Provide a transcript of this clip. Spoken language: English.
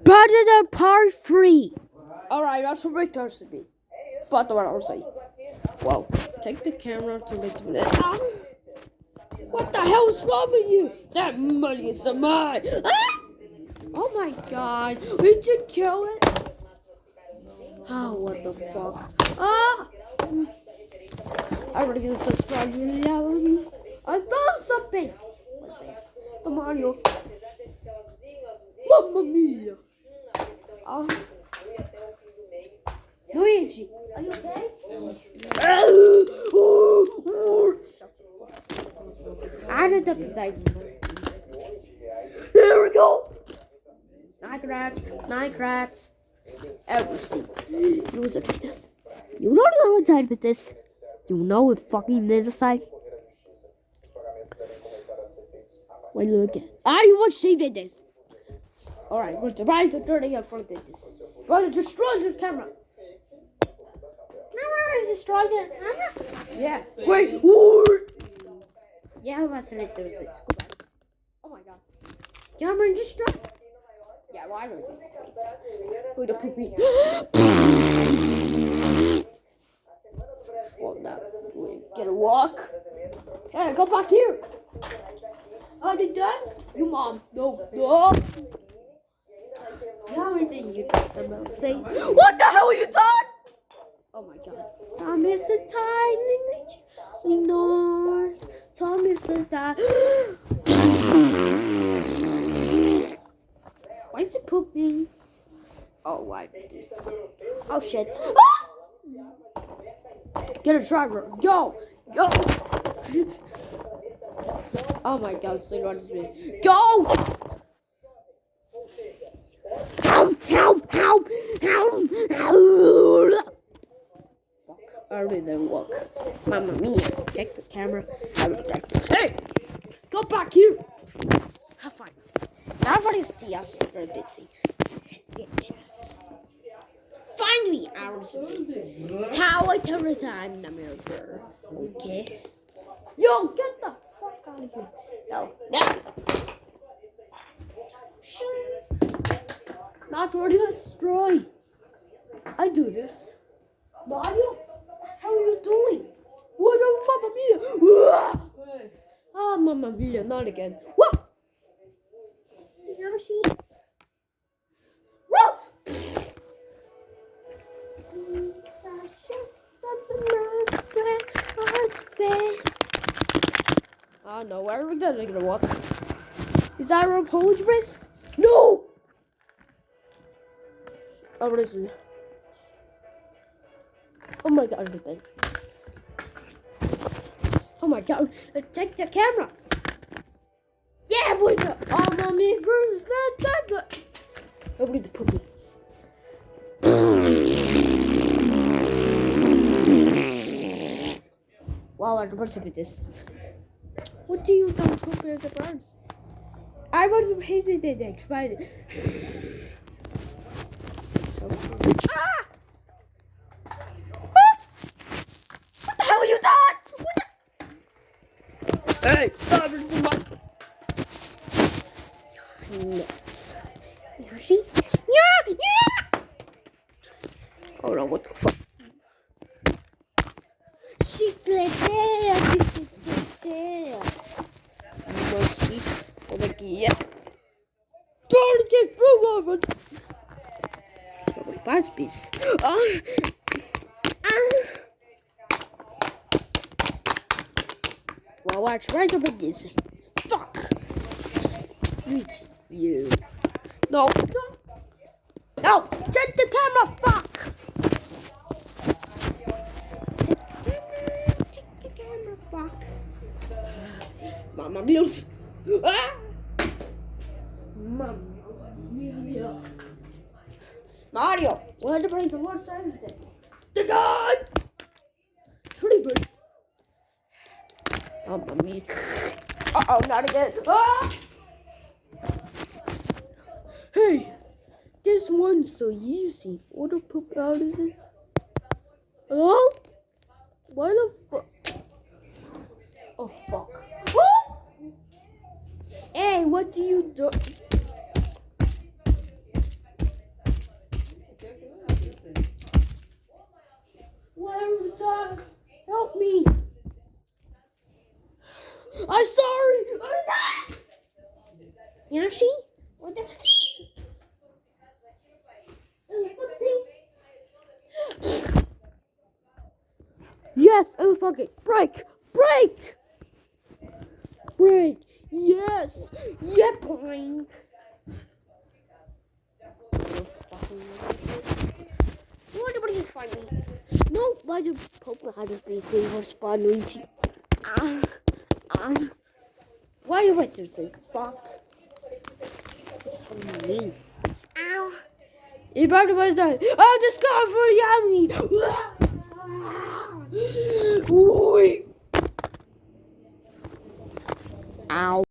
Predator Part 3. Alright, that's what it turns to be. But the one I was saying. Whoa. Take the camera to make the ah! What the hell's wrong with you? That money is mine. Ah! Oh my god. We should kill it. Oh, what the fuck? Ah! I already got subscribe reality. I found something. The Mario. Mamma mia. Luigi, are you okay? I did the beside me. Here we go. Night rats. Everything. Use it with this. You don't know inside with this. You know it fucking is inside. Wait, look at. You want shape it this. Alright, we're trying to turn it in front of this. We're going to destroy this camera. Destroy the camera? Yeah. Wait. Yeah, that's it. Go back. Oh my god. Camera destroy. Yeah, well, I know. Who the poopy? Well, now we get a walk. Hey, go back here. Oh, the dust? You mom. No. You know anything you can say? What the hell are you talking? Oh my god. Tom is the tiny nose. Tom is the tiny. Why is it pooping? Oh, why? Oh shit. Ah! Get a driver. Go. Oh my god, so what is me? Go! Help! I already didn't walk. Mamma mia. Check the camera. Hey! Go back here! Have fun. Nobody see us. We're busy. Finally, hours. How I tell the time in America. Okay. Yo, get the fuck out of here. No. Not ready to destroy. I do this. Mario, how are you doing? What a Mamma Mia! Ah, Mamma Mia, not again. What? Yoshi. Oh no, where are we gonna walk? Is that a Polish race? No! Oh, what is it? Oh my god, everything. Oh my god, let's check the camera. Yeah, we go. Oh, mommy, first, but nobody the puppy. Wow, I'm about to be this. What do you think compared to birds? I was hated they expired. Ah! What the hell are you doing? Hey, stop it! Nuts. Yoshi? Yeah! Oh no, what the fuck? Don't get through over. Fast piece. Well, watch right up at this. Fuck. Reach you. No. Check the camera. Fuck. Check the camera. Fuck. Mamma mia. Ah. Mamma mia. Mario, what the place? What side is it? The gun! Pretty good. Mamma mia. Uh-oh, not again. Ah! Hey, this one's so easy. What the poop out is this? Hello? Why the fuck? Oh, fuck. What? Hey, what do you do? You know, see? What the? Yes! Oh, fuck it! Break! Break! Break! Yes! Yeah, boing! Why nobody just find me? No, why did Papa have to be saying for spawn Luigi? Why you went to say fuck? Me. Ow! You probably was done. Oh, discover yummy! Ow!